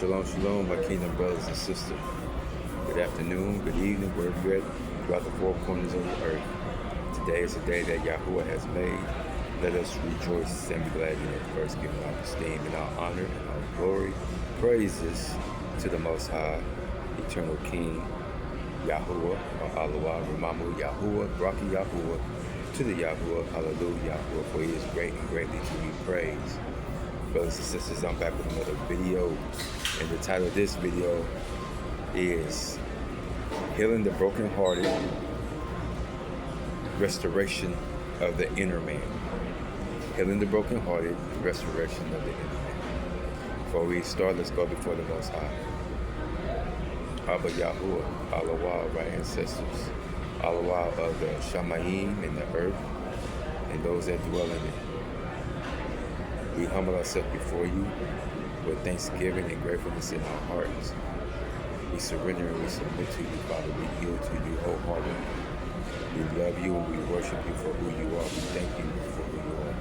Shalom, shalom, my kingdom brothers and sisters. Good afternoon, good evening, wherever you're at, throughout the four corners of the earth. Today is the day that Yahuwah has made. Let us rejoice and be glad in it. First, giving all esteem and all honor and all glory, praises to the Most High, Eternal King, Yahuwah, or Allah, Ramamu Yahuwah, Braki Yahuwah, to the Yahuwah, Hallelujah, Yahuwah, for He is great and greatly to be praised. Brothers and sisters, I'm back with another video, and the title of this video is Healing the Brokenhearted, Restoration of the Inner Man. Healing the Brokenhearted, Restoration of the Inner Man. Before we start, let's go before the Most High. Abba Yahuwah, Allah of our ancestors, Allah of the Shamayim in the earth, and those that dwell in it. We humble ourselves before you with thanksgiving and gratefulness in our hearts. We surrender and we submit to you, Father. We yield to you wholeheartedly. We love you and we worship you for who you are. We thank you for who you are.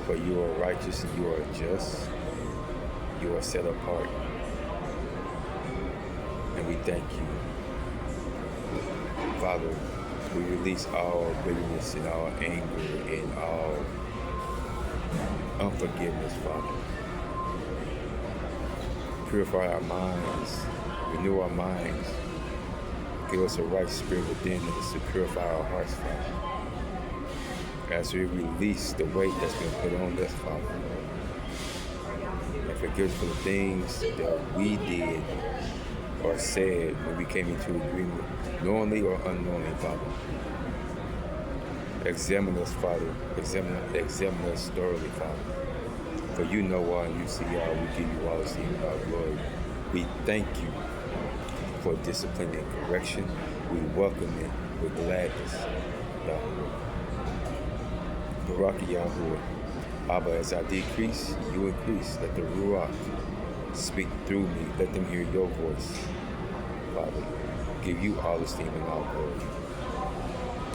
For you are righteous and you are just. You are set apart. And we thank you. Father, we release all bitterness and all anger and all unforgiveness, Father. Purify our minds, renew our minds, give us a right spirit within us to purify our hearts, Father. As we release the weight that's been put on us, Father, and forgive us for the things that we did or said when we came into agreement, knowingly or unknowingly, Father. Examine us, Father. Examine us thoroughly, Father. For you know all and you see all. We give you all the esteem and all glory. We thank you for discipline and correction. We welcome it with gladness, Yahuwah. Baraki Yahuwah. Abba, as I decrease, you increase. Let the Ruach speak through me. Let them hear your voice, Father. Give you all the esteem and all glory.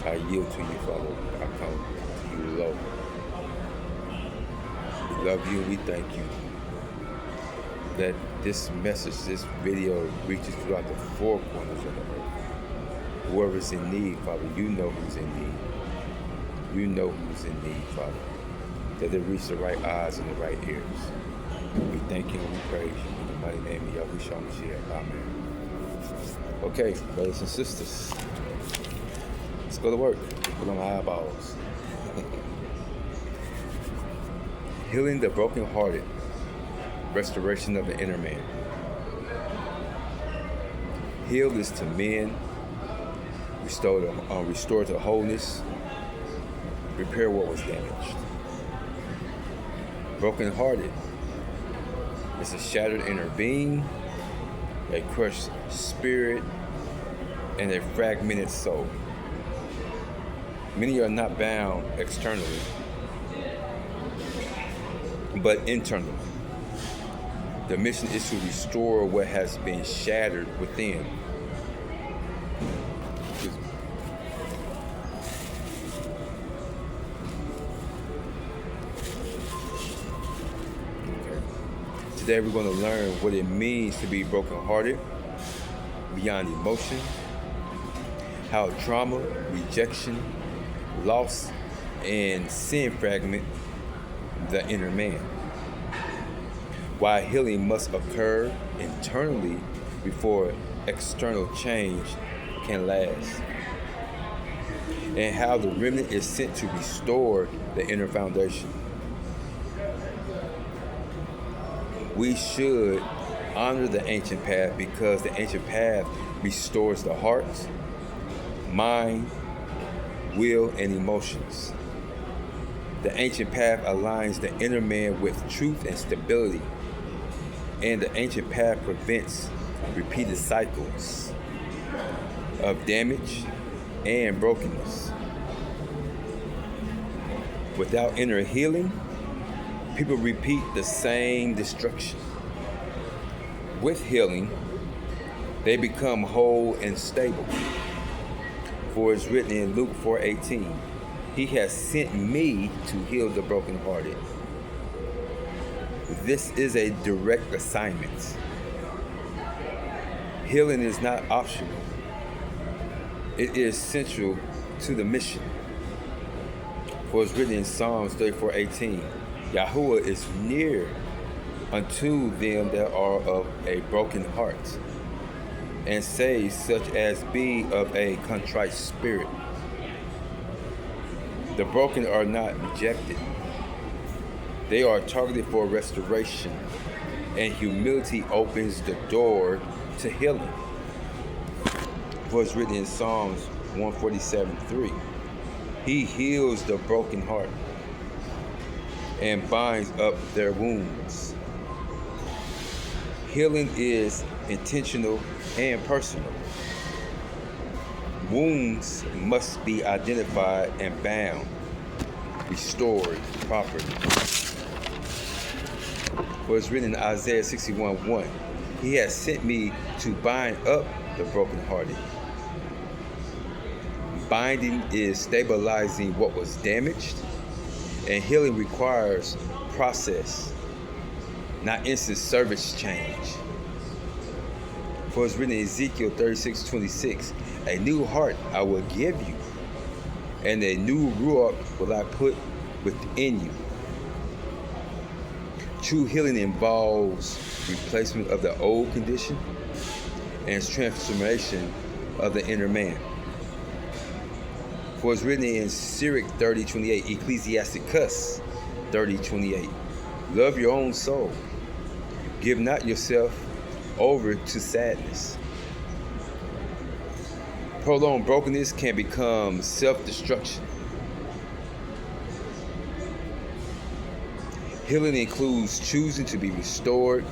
I yield to you, Father. I come to you low. We love you and we thank you that this message, this video reaches throughout the four corners of the earth. Whoever's in need, Father, you know who's in need. You know who's in need, Father. That they reach the right eyes and the right ears. We thank you and we praise you in the mighty name of Yahushua Mashiach. Amen. Okay, brothers and sisters. Let's go to work. Put on my eyeballs. Healing the brokenhearted. Restoration of the inner man. Heal is to men. Restore to wholeness. Repair what was damaged. Brokenhearted is a shattered inner being, a crushed spirit, and a fragmented soul. Many are not bound externally, but internally. The mission is to restore what has been shattered within. Okay. Today we're going to learn what it means to be brokenhearted, beyond emotion, how trauma, rejection, loss, and sin fragment the inner man. Why healing must occur internally before external change can last. And how the remnant is sent to restore the inner foundation. We should honor the ancient path because the ancient path restores the heart, mind, will, and emotions. The ancient path aligns the inner man with truth and stability, and the ancient path prevents repeated cycles of damage and brokenness. Without inner healing, people repeat the same destruction. With healing, they become whole and stable. For it's written in Luke 4:18, He has sent me to heal the brokenhearted. This is a direct assignment. Healing is not optional. It is central to the mission. For it's written in Psalms 34:18, Yahuwah is near unto them that are of a broken heart, and saves such as be of a contrite spirit. The broken are not rejected. They are targeted for restoration, and humility opens the door to healing. For it's written in Psalms 147:3, He heals the broken heart and binds up their wounds. Healing is intentional and personal. Wounds must be identified and bound, restored properly. For it's written in Isaiah 61:1, He has sent me to bind up the brokenhearted. Binding is stabilizing what was damaged, and healing requires process, not instant service change. For it's written in Ezekiel 36:26, a new heart I will give you, and a new ruach will I put within you. True healing involves replacement of the old condition and transformation of the inner man. For it's written in Sirach 30:28, Ecclesiasticus 30:28, love your own soul. Give not yourself over to sadness. Prolonged brokenness can become self-destruction. Healing includes choosing to be restored.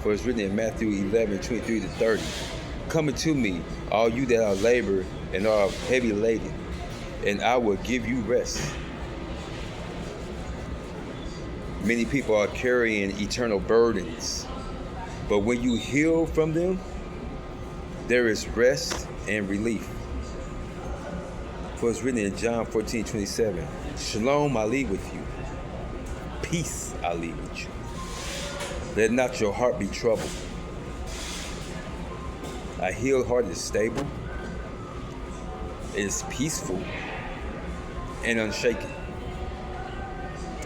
For it's written in Matthew 11:23-30, come unto me, all you that are labor and are heavy laden, and I will give you rest. Many people are carrying eternal burdens, but when you heal from them, there is rest and relief. For it's written in John 14:27, Shalom I leave with you, peace I leave with you. Let not your heart be troubled. A healed heart is stable, it is peaceful, and unshaken.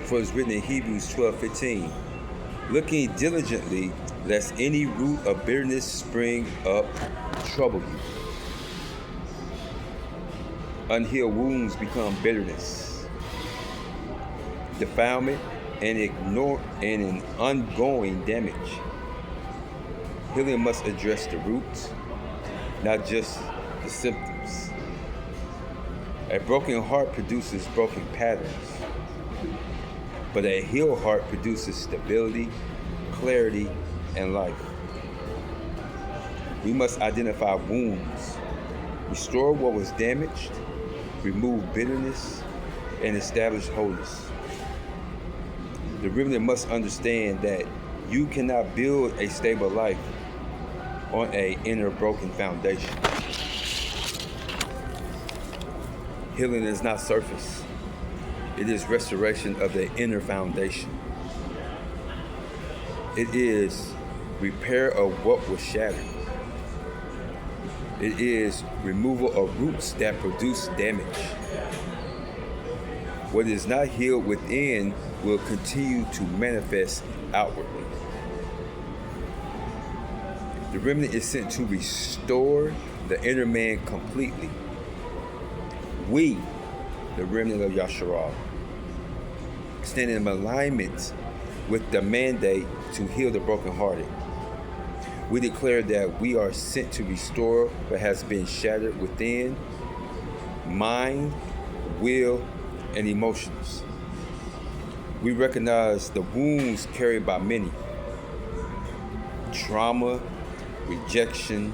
For it's written in Hebrews 12:15, looking diligently, lest any root of bitterness spring up, trouble you. Unhealed wounds become bitterness, defilement, and an ongoing damage. Healing must address the roots, not just the symptoms. A broken heart produces broken patterns, but a healed heart produces stability, clarity, and life. We must identify wounds, restore what was damaged, remove bitterness, and establish wholeness. The remnant must understand that you cannot build a stable life on an inner broken foundation. Healing is not surface. It is restoration of the inner foundation. It is repair of what was shattered. It is removal of roots that produce damage. What is not healed within will continue to manifest outwardly. The remnant is sent to restore the inner man completely. We, the remnant of Yasharal, stand in alignment with the mandate to heal the brokenhearted. We declare that we are sent to restore what has been shattered within, mind, will, and emotions. We recognize the wounds carried by many: trauma, rejection,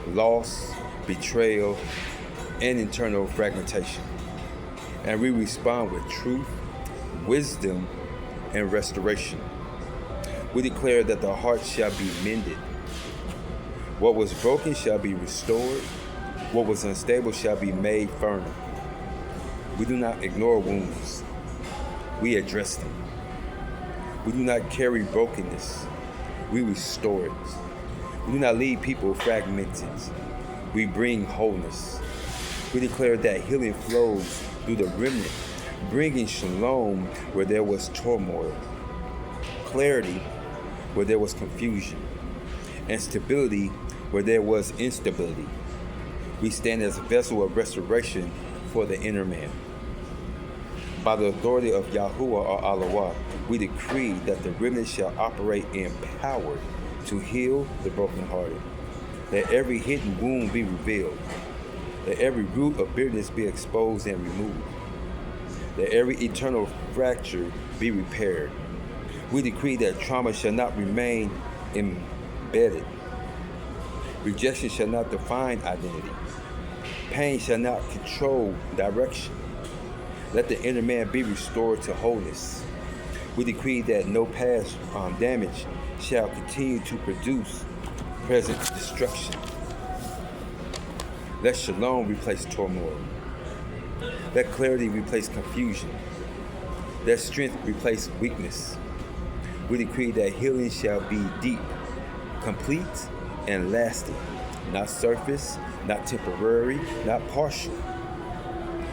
loss, betrayal, and internal fragmentation. And we respond with truth, wisdom, and restoration. We declare that the heart shall be mended. What was broken shall be restored. What was unstable shall be made firm. We do not ignore wounds. We address them. We do not carry brokenness. We restore it. We do not leave people fragmented. We bring wholeness. We declare that healing flows through the remnant, bringing shalom where there was turmoil, clarity where there was confusion, and stability where there was instability. We stand as a vessel of restoration for the inner man. By the authority of Yahuwah or Allah, we decree that the remnant shall operate in power to heal the brokenhearted. Let every hidden wound be revealed. Let every root of bitterness be exposed and removed. Let every eternal fracture be repaired. We decree that trauma shall not remain embedded. Rejection shall not define identity. Pain shall not control direction. Let the inner man be restored to wholeness. We decree that no past damage shall continue to produce present destruction. Let shalom replace turmoil. Let clarity replace confusion. Let strength replace weakness. We decree that healing shall be deep, complete, and lasting, not surface, not temporary, not partial.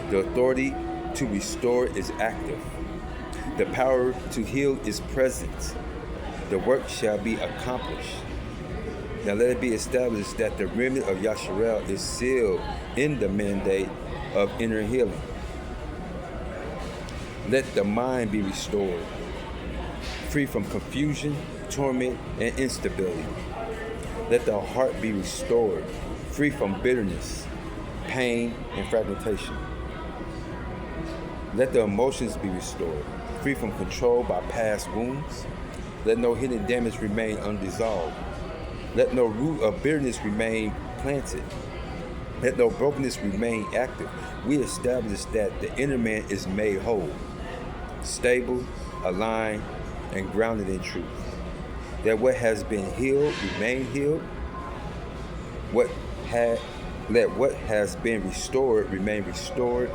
The authority to restore is active. The power to heal is present. The work shall be accomplished. Now let it be established that the remnant of Yasharel is sealed in the mandate of inner healing. Let the mind be restored, free from confusion, torment, and instability. Let the heart be restored, free from bitterness, pain, and fragmentation. Let the emotions be restored, free from control by past wounds. Let no hidden damage remain undissolved. Let no root of bitterness remain planted. Let no brokenness remain active. We establish that the inner man is made whole, stable, aligned, and grounded in truth. That what has been healed remain healed. Let what has been restored remain restored.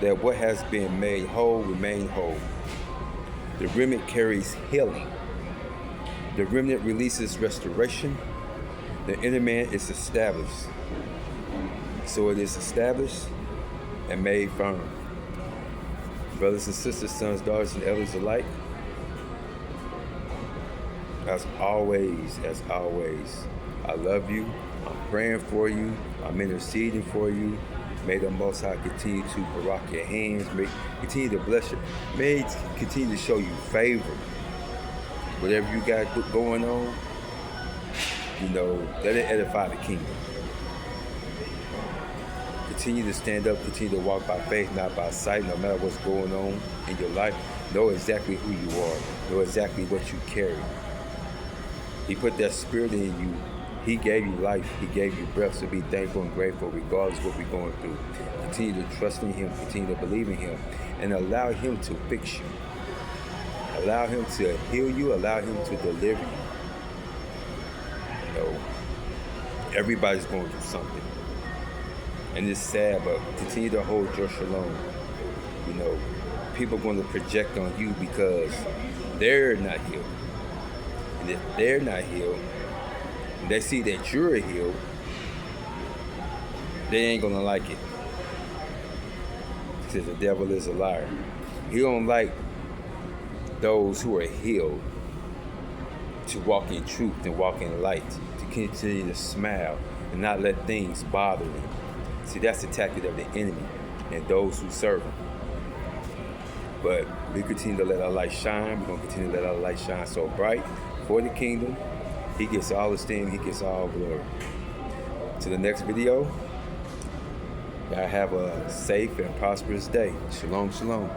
Let what has been made whole remain whole. The remnant carries healing. The remnant releases restoration. The inner man is established. So it is established and made firm. Brothers and sisters, sons, daughters, and elders alike, as always, I love you. I'm praying for you. I'm interceding for you. May the Most High continue to barak your hands. May continue to bless you. May continue to show you favor. Whatever you got going on, let it edify the kingdom. Continue to stand up, continue to walk by faith, not by sight, no matter what's going on in your life. Know exactly who you are. Know exactly what you carry. He put that spirit in you. He gave you life. He gave you breath. So be thankful and grateful regardless of what we're going through. Continue to trust in Him. Continue to believe in Him. And allow Him to fix you. Allow Him to heal you. Allow Him to deliver you. Everybody's going through something. And it's sad, but continue to hold your shalom. People are going to project on you because they're not healed. And if they're not healed, and they see that you're healed, they ain't going to like it. Because the devil is a liar. He don't like those who are healed to walk in truth and walk in light, to continue to smile and not let things bother them. See, that's the tactic of the enemy and those who serve him. But we continue to let our light shine. We're going to continue to let our light shine so bright for the kingdom. He gets all esteem. He gets all glory. To the next video, y'all have a safe and prosperous day. Shalom, shalom.